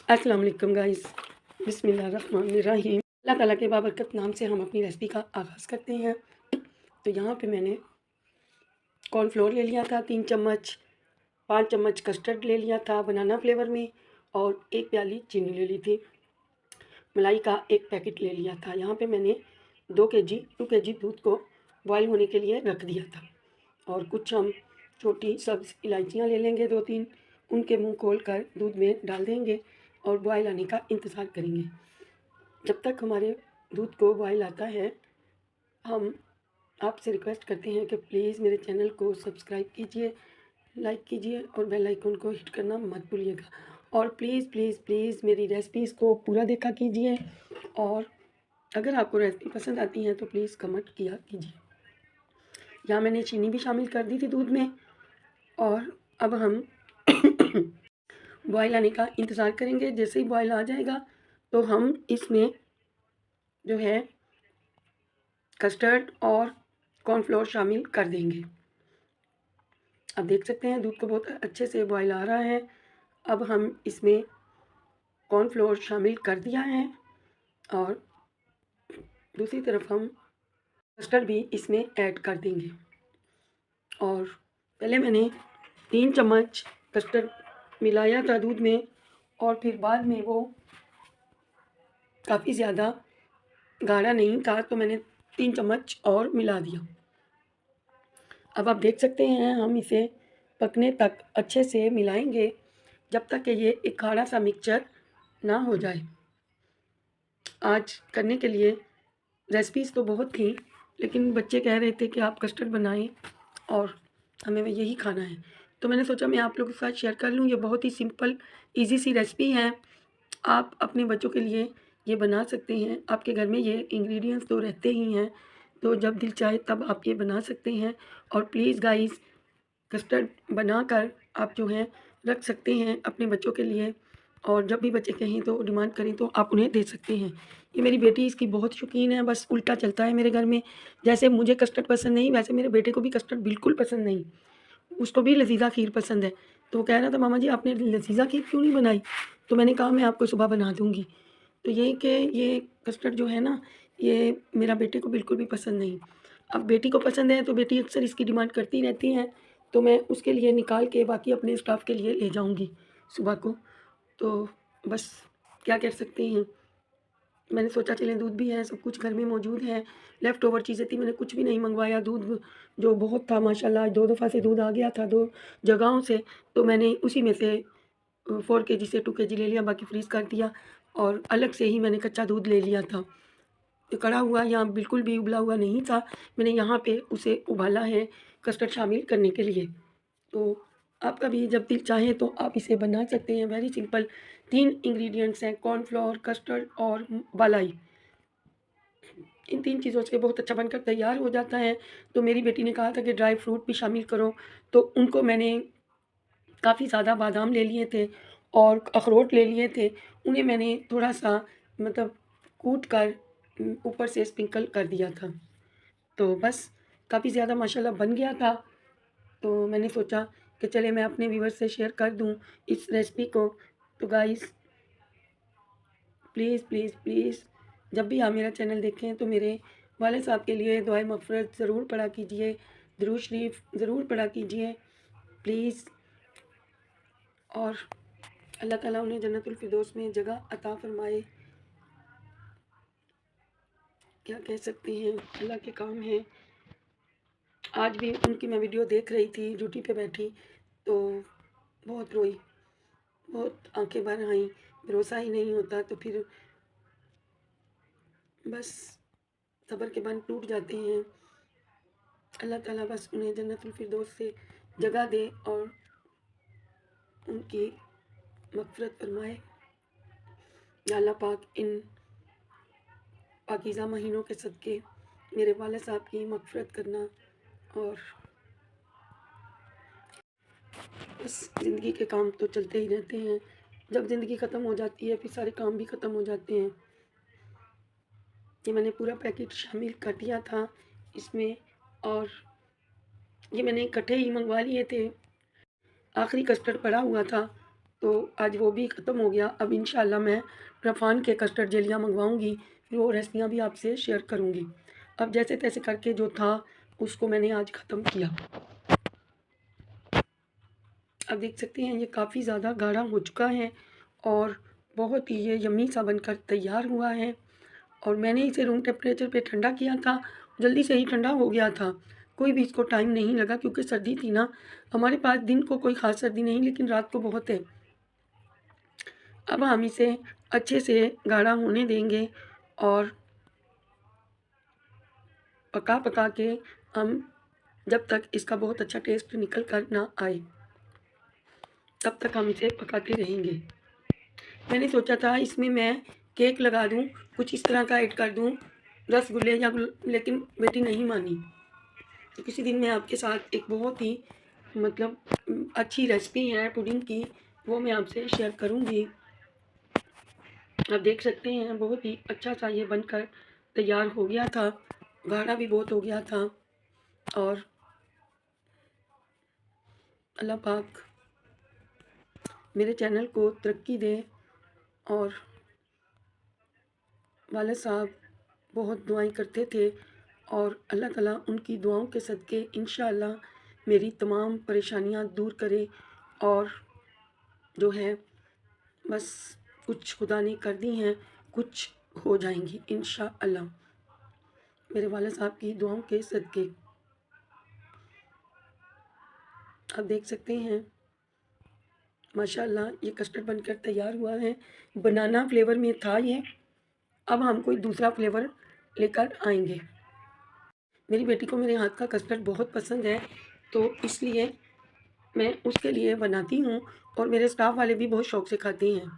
अस्सलाम वालेकुम गाइस, बिस्मिल्लाहिर्रहमानिर्रहीम। अल्लाह ताला के बाबरकत नाम से हम अपनी रेसिपी का आगाज़ करते हैं। तो यहाँ पे मैंने कॉर्नफ्लोर ले लिया था 3 चम्मच, 5 चम्मच कस्टर्ड ले लिया था बनाना फ्लेवर में और 1 प्याली चीनी ले ली थी। मलाई का 1 पैकेट ले लिया था। यहाँ पे मैंने 2 केजी दूध को बॉयल होने के लिए रख दिया था और कुछ हम छोटी सब्ज़ इलायचियाँ ले लेंगे 2-3, उनके मुँह खोलकर दूध में डाल देंगे और बॉयल आने का इंतज़ार करेंगे। जब तक हमारे दूध को बॉयल आता है, हम आपसे रिक्वेस्ट करते हैं कि प्लीज़ मेरे चैनल को सब्सक्राइब कीजिए, लाइक कीजिए और बेल आइकन को हिट करना मत भूलिएगा। और प्लीज़ प्लीज़ प्लीज़ मेरी रेसिपीज़ को पूरा देखा कीजिए और अगर आपको रेसिपी पसंद आती है तो प्लीज़ कमेंट किया कीजिए। यहाँ मैंने चीनी भी शामिल कर दी थी दूध में और अब हम बॉयल आने का इंतज़ार करेंगे। जैसे ही बॉयल आ जाएगा तो हम इसमें जो है कस्टर्ड और कॉर्नफ्लोर शामिल कर देंगे। अब देख सकते हैं दूध को बहुत अच्छे से बॉयल आ रहा है। अब हम इसमें कॉर्नफ्लोर शामिल कर दिया है और दूसरी तरफ हम कस्टर्ड भी इसमें ऐड कर देंगे। और पहले मैंने 3 चम्मच कस्टर्ड मिलाया था दूध में और फिर बाद में वो काफ़ी ज़्यादा गाढ़ा नहीं था तो मैंने 3 चम्मच और मिला दिया। अब आप देख सकते हैं हम इसे पकने तक अच्छे से मिलाएंगे जब तक कि ये एक गाढ़ा सा मिक्सचर ना हो जाए। आज करने के लिए रेसिपीज़ तो बहुत थी, लेकिन बच्चे कह रहे थे कि आप कस्टर्ड बनाएं और हमें यही खाना है, तो मैंने सोचा मैं आप लोगों के साथ शेयर कर लूँ। ये बहुत ही सिंपल इजी सी रेसिपी है। आप अपने बच्चों के लिए ये बना सकते हैं। आपके घर में ये इंग्रेडिएंट्स तो रहते ही हैं, तो जब दिल चाहे तब आप ये बना सकते हैं। और प्लीज़ गाइस, कस्टर्ड बनाकर आप जो है रख सकते हैं अपने बच्चों के लिए और जब भी बच्चे कहें तो डिमांड करें तो आप उन्हें दे सकते हैं। ये मेरी बेटी इसकी बहुत शौकीन है, बस उल्टा चलता है मेरे घर में। जैसे मुझे कस्टर्ड पसंद नहीं, वैसे मेरे बेटे को भी कस्टर्ड बिल्कुल पसंद नहीं। उसको भी लज़ीज़ा खीर पसंद है। तो वो कह रहा था मामा जी आपने लज़ीज़ा खीर क्यों नहीं बनाई? तो मैंने कहा मैं आपको सुबह बना दूँगी। तो ये कि ये कस्टर्ड जो है ना, ये मेरा बेटे को बिल्कुल भी पसंद नहीं। अब बेटी को पसंद है तो बेटी अक्सर इसकी डिमांड करती रहती हैं, तो मैं उसके लिए निकाल के बाकी अपने स्टाफ के लिए ले जाऊँगी सुबह को। तो बस क्या कर सकते हैं, मैंने सोचा चलें दूध भी है, सब कुछ घर में मौजूद है, लेफ़्ट ओवर चीज़ें थी, मैंने कुछ भी नहीं मँगवाया। दूध जो बहुत था माशाल्लाह, आज 2 दफ़ा से दूध आ गया था 2 जगहों से, तो मैंने उसी में से 4 केजी से 2 केजी ले लिया, बाकी फ्रीज़ कर दिया और अलग से ही मैंने कच्चा दूध ले लिया था। तो कड़ा हुआ या बिल्कुल भी उबला हुआ नहीं था, मैंने यहाँ पे उसे उबाला है कस्टर्ड शामिल करने के लिए। तो आपका भी जब दिल चाहे तो आप इसे बना सकते हैं। वेरी सिंपल 3 इंग्रीडिएंट्स हैं, कॉर्नफ्लोर, कस्टर्ड और मलाई। इन 3 चीज़ों से बहुत अच्छा बनकर तैयार हो जाता है। तो मेरी बेटी ने कहा था कि ड्राई फ्रूट भी शामिल करो, तो उनको मैंने काफ़ी ज़्यादा बादाम ले लिए थे और अखरोट ले लिए थे। उन्हें मैंने थोड़ा-सा मतलब कूट कर ऊपर से स्प्रिंकल कर दिया था। तो बस काफ़ी ज़्यादा माशाल्लाह बन गया था। तो मैंने सोचा कि चलिए मैं अपने व्यूअर्स से शेयर कर दूँ इस रेसिपी को। तो गाइस प्लीज़, प्लीज़, प्लीज़ जब भी आप मेरा चैनल देखें तो मेरे वाले साहब के लिए दुआए मग़फ़िरत ज़रूर पढ़ा कीजिए, दुरूद शरीफ ज़रूर पढ़ा कीजिए प्लीज़। और अल्लाह ताला उन्हें जन्नतुल फ़िरदौस में जगह अता फ़रमाए। क्या कह सकते हैं, अल्लाह के काम हैं। आज भी उनकी मैं वीडियो देख रही थी ड्यूटी पे बैठी, तो बहुत रोई, बहुत आँखें भर आईं, भरोसा ही नहीं होता। तो फिर बस सब्र के बंध टूट जाते हैं। अल्लाह ताला बस उन्हें जन्नतुल फ़िरदौस से जगह दे और उनकी मग़फ़िरत फ़रमाए। या अल्लाह पाक इन पाकीज़ा महीनों के सदक़े मेरे वालिद साहब की मग़फ़िरत करना। और बस ज़िंदगी के काम तो चलते ही रहते हैं। जब ज़िंदगी ख़त्म हो जाती है फिर सारे काम भी ख़त्म हो जाते हैं। ये मैंने पूरा पैकेट शामिल कर दिया था इसमें और ये मैंने इकट्ठे ही मँगवा लिए थे। आखिरी कस्टर्ड पड़ा हुआ था तो आज वो भी ख़त्म हो गया। अब इंशाल्लाह मैं रफ़ान के कस्टर्ड जेलियाँ मंगवाऊँगी, फिर वो रेसिपियाँ भी आपसे शेयर करूँगी। अब जैसे तैसे करके जो था उसको मैंने आज ख़त्म किया। अब देख सकते हैं ये काफ़ी ज़्यादा गाढ़ा हो चुका है और बहुत ही ये यम्मी सा बनकर तैयार हुआ है। और मैंने इसे रूम टेम्परेचर पे ठंडा किया था, जल्दी से ही ठंडा हो गया था। कोई भी इसको टाइम नहीं लगा क्योंकि सर्दी थी ना। हमारे पास दिन को कोई ख़ास सर्दी नहीं, लेकिन रात को बहुत है। अब हम इसे अच्छे से गाढ़ा होने देंगे और पका पका के हम जब तक इसका बहुत अच्छा टेस्ट निकल कर ना आए तब तक हम इसे पकाते रहेंगे। मैंने सोचा था इसमें मैं केक लगा दूं, कुछ इस तरह का ऐड कर दूं, रसगुल्ले या लेकिन बेटी नहीं मानी। तो किसी दिन मैं आपके साथ एक बहुत ही अच्छी रेसिपी है पुडिंग की, वो मैं आपसे शेयर करूंगी। आप देख सकते हैं बहुत ही अच्छा सा ये बनकर तैयार हो गया था, गाढ़ा भी बहुत हो गया था। और अल्लाह पाक मेरे चैनल को तरक्की दे। और वालिद साहब बहुत दुआएं करते थे और अल्लाह ताला उनकी दुआओं के सदक़े इंशाअल्लाह मेरी तमाम परेशानियां दूर करे। और जो है बस कुछ खुदा ने कर दी हैं, कुछ हो जाएंगी इंशाअल्लाह मेरे वालिद साहब की दुआओं के सदक़े। आप देख सकते हैं माशाअल्लाह ये कस्टर्ड बनकर तैयार हुआ है। बनाना फ्लेवर में था ये। अब हम कोई दूसरा फ्लेवर लेकर आएंगे। मेरी बेटी को मेरे हाथ का कस्टर्ड बहुत पसंद है, तो इसलिए मैं उसके लिए बनाती हूँ और मेरे स्टाफ वाले भी बहुत शौक़ से खाते हैं।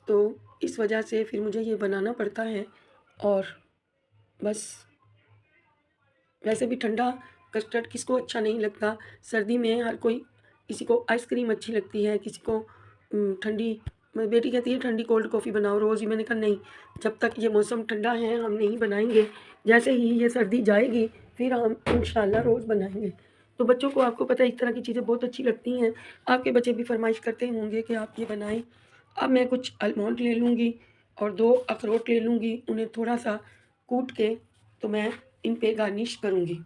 तो इस वजह से फिर मुझे ये बनाना पड़ता है। और बस वैसे भी ठंडा कस्टर्ड किसको अच्छा नहीं लगता। सर्दी में हर कोई, किसी को आइसक्रीम अच्छी लगती है, किसी को ठंडी। मेरी बेटी कहती है ठंडी कोल्ड कॉफ़ी बनाओ रोज़ ही। मैंने कहा नहीं, जब तक ये मौसम ठंडा है हम नहीं बनाएंगे। जैसे ही ये सर्दी जाएगी फिर हम इंशाल्लाह रोज़ बनाएंगे। तो बच्चों को आपको पता है इस तरह की चीज़ें बहुत अच्छी लगती हैं। आपके बच्चे भी फरमाइश करते होंगे कि आप ये बनाएं। अब मैं कुछ आलमंड ले लूँगी और 2 अखरोट ले लूँगी, उन्हें थोड़ा सा कूट के तो मैं इन पे गार्निश करूँगी।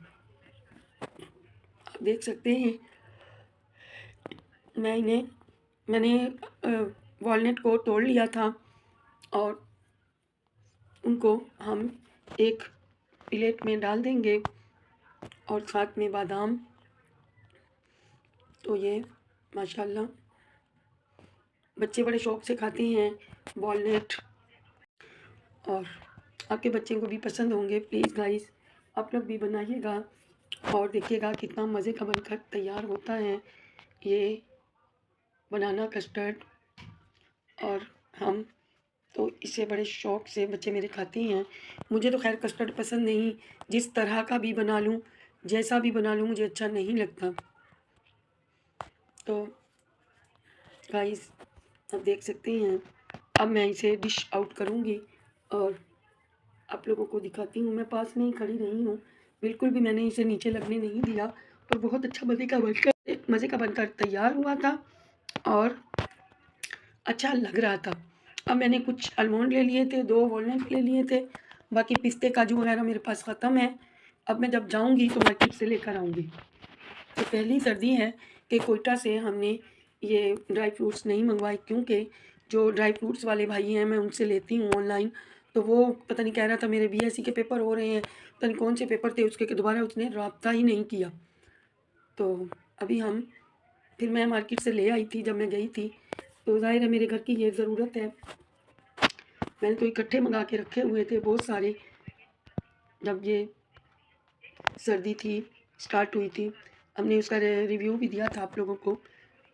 आप देख सकते हैं मैंने वॉलनट को तोड़ लिया था और उनको हम एक प्लेट में डाल देंगे और साथ में बादाम। तो ये माशाल्लाह बच्चे बड़े शौक़ से खाते हैं वॉलनट, और आपके बच्चे को भी पसंद होंगे। प्लीज़ गाइस आप लोग भी बनाइएगा और देखिएगा कितना मज़े का बनकर तैयार होता है ये बनाना कस्टर्ड। और हम तो इसे बड़े शौक़ से बच्चे मेरे खाते हैं। मुझे तो खैर कस्टर्ड पसंद नहीं, जिस तरह का भी बना लूँ, जैसा भी बना लूँ, मुझे अच्छा नहीं लगता। तो गाइस आप देख सकते हैं अब मैं इसे डिश आउट करूँगी और आप लोगों को दिखाती हूँ। मैं पास में ही खड़ी रही हूँ, बिल्कुल भी मैंने इसे नीचे लगने नहीं दिया और बहुत अच्छा मज़े का बनकर तैयार हुआ था और अच्छा लग रहा था। अब मैंने कुछ आलमंड ले लिए थे, 2 वॉलनट ले लिए थे, बाकी पिस्ते काजू वगैरह मेरे पास ख़त्म है। अब मैं जब जाऊँगी तो मार्केट से लेकर आऊँगी। तो पहली सर्दी है कि कोयटा से हमने ये ड्राई फ्रूट्स नहीं मंगवाए, क्योंकि जो ड्राई फ्रूट्स वाले भाई हैं मैं उनसे लेती हूँ ऑनलाइन। तो वो पता नहीं कह रहा था मेरे बीएससी के पेपर हो रहे हैं, पता नहीं कौन से पेपर थे उसके, कि दोबारा उसने रब्ता ही नहीं किया। तो अभी फिर मैं मार्केट से ले आई थी जब मैं गई थी, तो ज़ाहिर है मेरे घर की ये ज़रूरत है। मैंने तो इकट्ठे मंगा के रखे हुए थे बहुत सारे, जब ये सर्दी थी स्टार्ट हुई थी। हमने उसका रिव्यू भी दिया था आप लोगों को,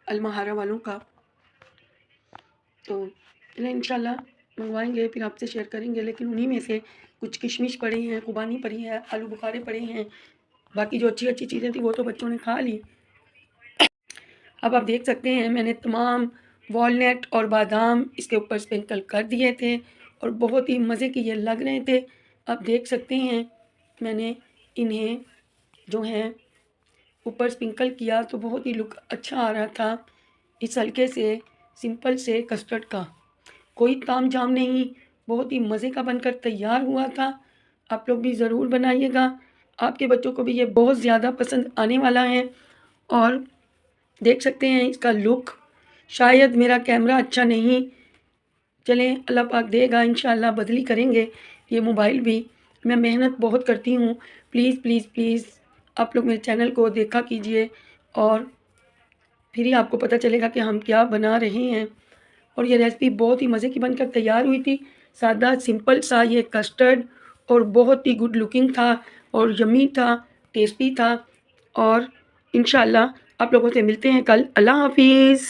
अलमहारा वालों का। तो इंशाल्लाह मंगवाएंगे फिर आपसे शेयर करेंगे। लेकिन उन्हीं में से कुछ किशमिश पड़े हैं, खुबानी पड़ी है, आलू बुखारे पड़े हैं, बाकी जो अच्छी अच्छी चीज़ें थी वो तो बच्चों ने खा ली। अब आप देख सकते हैं मैंने तमाम वॉलनट और बादाम इसके ऊपर स्प्रिंकल कर दिए थे और बहुत ही मज़े के ये लग रहे थे। आप देख सकते हैं मैंने इन्हें जो है ऊपर स्प्रिंकल किया तो बहुत ही लुक अच्छा आ रहा था। इस हल्के से सिंपल से कस्टर्ड का। कोई तामझाम नहीं, बहुत ही मज़े का बनकर तैयार हुआ था। आप लोग भी ज़रूर बनाइएगा, आपके बच्चों को भी ये बहुत ज़्यादा पसंद आने वाला है। और देख सकते हैं इसका लुक, शायद मेरा कैमरा अच्छा नहीं, चलें अल्लाह पाक देगा, इंशाअल्लाह बदली करेंगे ये मोबाइल भी। मैं मेहनत बहुत करती हूँ, प्लीज़ प्लीज़ प्लीज़ आप लोग मेरे चैनल को देखा कीजिए और फिर ही आपको पता चलेगा कि हम क्या बना रहे हैं। और ये रेसिपी बहुत ही मज़े की बनकर तैयार हुई थी। सादा सिंपल सा ये कस्टर्ड और बहुत ही गुड लुकिंग था और यम्मी था, टेस्टी था। और इंशाअल्लाह आप लोगों से मिलते हैं कल। अल्लाह हाफ़िज़।